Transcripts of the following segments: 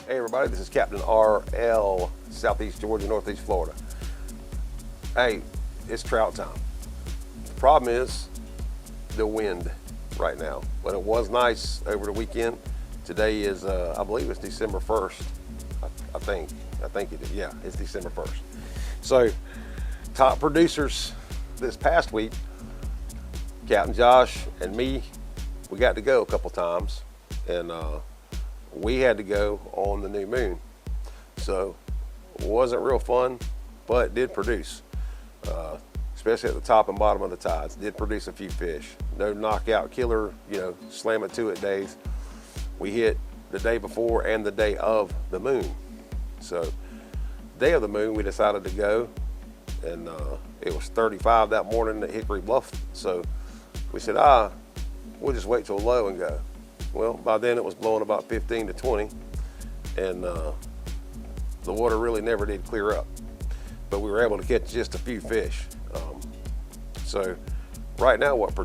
Hey everybody, this is Captain RL, Southeast Georgia, Northeast Florida. Hey, it's trout time. The problem is the wind right now. But it was nice over the weekend. Today is, I believe it's December 1st. I think it is. Yeah, it's December 1st. So, top producers this past week, Captain Josh and me, we got to go a couple times, and we had to go on the new moon. So it wasn't real fun, but it did produce, especially at the top and bottom of the tides. Did produce a few fish. No knockout killer, slam it to it days. We hit the day before and the day of the moon. So day of the moon, we decided to go, and it was 35 that morning at Hickory Bluff. So we said, we'll just wait till low and go. Well, by then it was blowing about 15 to 20, and the water really never did clear up. But we were able to catch just a few fish. So right now what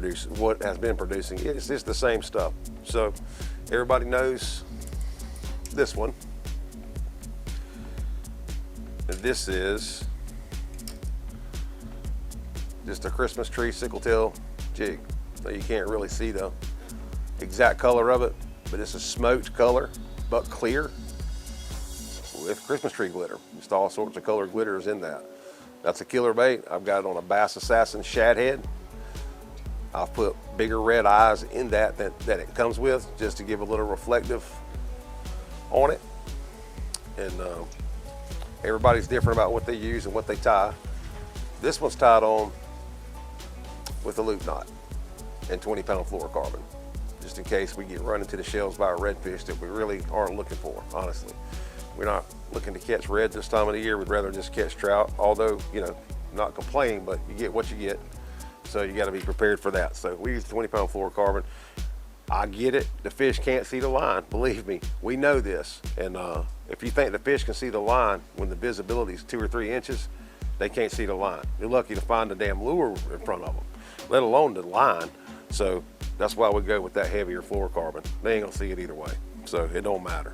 has been producing, it's just the same stuff. So everybody knows this one. And this is just a Christmas tree sickle-tail jig. Now you can't really see the exact color of it, but it's a smoked color, but clear with Christmas tree glitter. Just all sorts of color glitters in that. That's a killer bait. I've got it on a Bass Assassin shad head. I've put bigger red eyes in that it comes with, just to give a little reflective on it. And everybody's different about what they use and what they tie. This one's tied on with a loop knot and 20-pound fluorocarbon, just in case we get run into the shells by a redfish that we really aren't looking for, honestly. We're not looking to catch red this time of the year. We'd rather just catch trout, although, not complaining, but you get what you get. So you gotta be prepared for that. So we use 20-pound fluorocarbon. I get it, the fish can't see the line. Believe me, we know this. And if you think the fish can see the line when the visibility is 2 or 3 inches, they can't see the line. You're lucky to find the damn lure in front of them, let alone the line. So that's why we go with that heavier fluorocarbon. They ain't gonna see it either way, so it don't matter.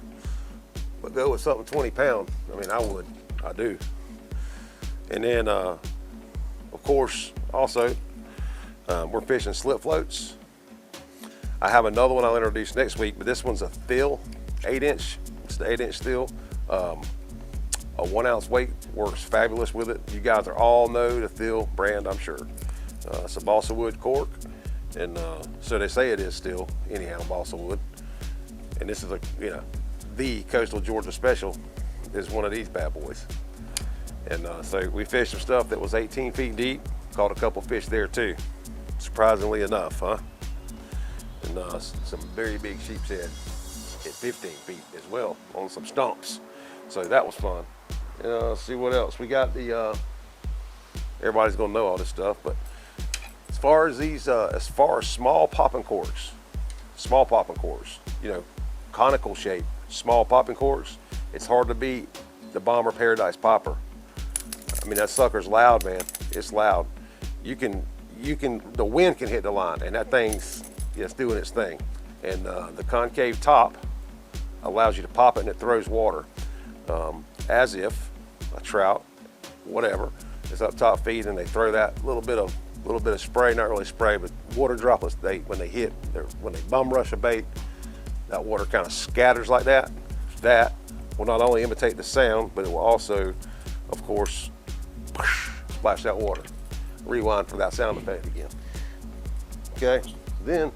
But go with something 20-pound. I mean, I do. And then, of course, also, we're fishing slip floats. I have another one I'll introduce next week, but this one's a Thill 8-inch. It's the 8-inch Thill. A 1-ounce weight works fabulous with it. You guys are all know the Thill brand, I'm sure. It's a balsa wood cork. And so they say it is still, anyhow, balsa wood. And this is the Coastal Georgia Special is one of these bad boys. And so we fished some stuff that was 18 feet deep, caught a couple fish there too, surprisingly enough, huh? And some very big sheep's head at 15 feet as well on some stumps. So that was fun. And let's see what else. We got the, everybody's gonna know all this stuff, but as far as small popping corks, conical shape, small popping corks, it's hard to beat the Bomber Paradise Popper. I mean, that sucker's loud, man. It's loud. The wind can hit the line, and that thing's doing its thing. And the concave top allows you to pop it, and it throws water, as if a trout, whatever, is up top feeding, and they throw that little bit of spray, not really spray, but water droplets. When they bum rush a bait, that water kind of scatters like that. That will not only imitate the sound, but it will also, of course, splash that water. Rewind for that sound effect again. Okay, then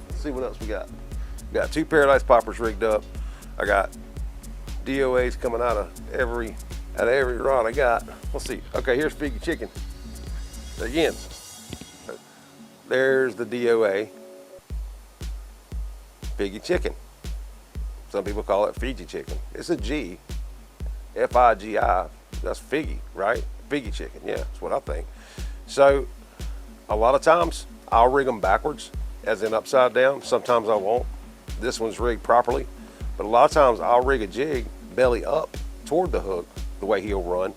let's see what else we got. We got 2 Paradise Poppers rigged up. I got DOAs coming out of every rod I got. Let's see. Okay, here's Figgy Chicken. Again, there's the DOA, Figgy Chicken. Some people call it Fiji Chicken. It's a G, F-I-G-I, that's Figgy, right? Figgy Chicken, yeah, that's what I think. So a lot of times I'll rig them backwards, as in upside down. Sometimes I won't. This one's rigged properly, but a lot of times I'll rig a jig belly up toward the hook the way he'll run,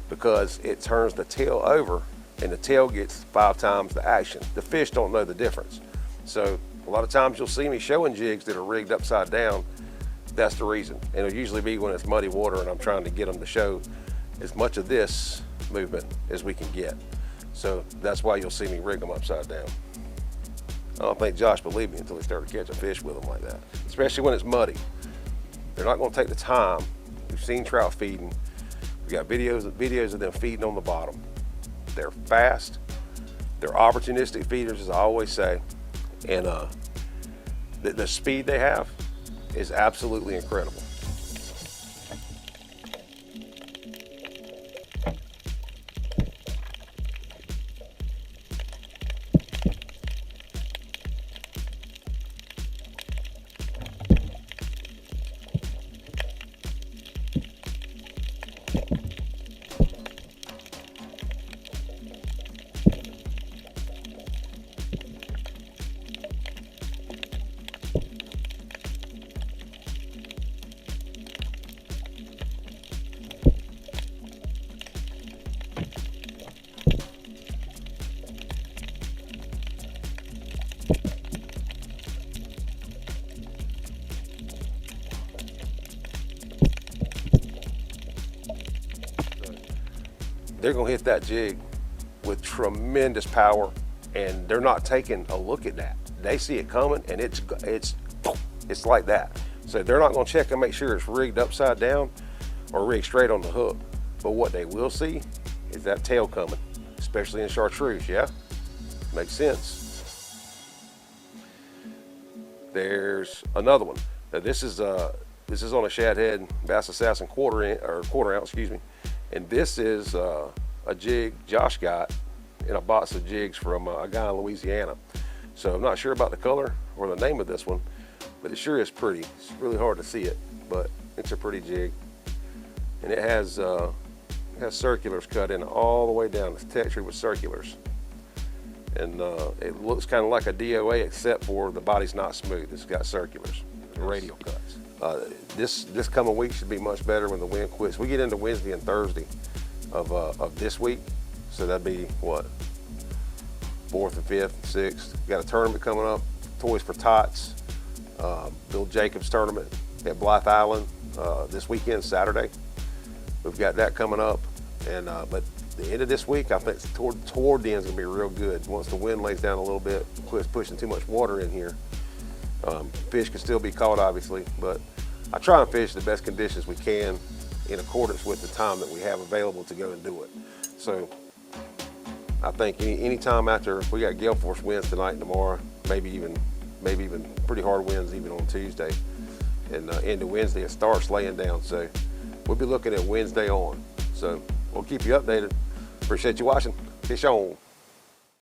because it turns the tail over and the tail gets 5 times the action. The fish don't know the difference. So a lot of times you'll see me showing jigs that are rigged upside down, That's the reason. And it'll usually be when it's muddy water and I'm trying to get them to show as much of this movement as we can get. So that's why you'll see me rig them upside down. I don't think Josh believed me until he started catching fish with them like that, especially when it's muddy. They're not going to take the time. We've seen trout feeding. We got videos of them feeding on the bottom. They're fast. They're opportunistic feeders, as I always say. And the speed they have is absolutely incredible. They're gonna hit that jig with tremendous power, and they're not taking a look at that. They see it coming, and it's like that. So they're not gonna check and make sure it's rigged upside down or rigged straight on the hook. But what they will see is that tail coming, especially in chartreuse. Yeah, makes sense. There's another one. Now this is on a shad head Bass Assassin quarter ounce, excuse me. And this is a jig Josh got in a box of jigs from a guy in Louisiana. So I'm not sure about the color or the name of this one, but it sure is pretty. It's really hard to see it, but it's a pretty jig. And it has circulars cut in all the way down. It's textured with circulars. And it looks kind of like a DOA, except for the body's not smooth. It's got circulars, radial cuts. This coming week should be much better when the wind quits. We get into Wednesday and Thursday of this week, so that'd be what, 4th and 5th, 6th. We got a tournament coming up, Toys for Tots, Bill Jacobs tournament at Blythe Island this weekend, Saturday. We've got that coming up, and but the end of this week, I think toward the end is gonna be real good. Once the wind lays down a little bit, quits pushing too much water in here. Fish can still be caught, obviously, but I try and fish the best conditions we can in accordance with the time that we have available to go and do it. So I think any time after, we got gale force winds tonight and tomorrow, maybe even pretty hard winds even on Tuesday, and into Wednesday it starts laying down. So we'll be looking at Wednesday on. So we'll keep you updated. Appreciate you watching. Fish on.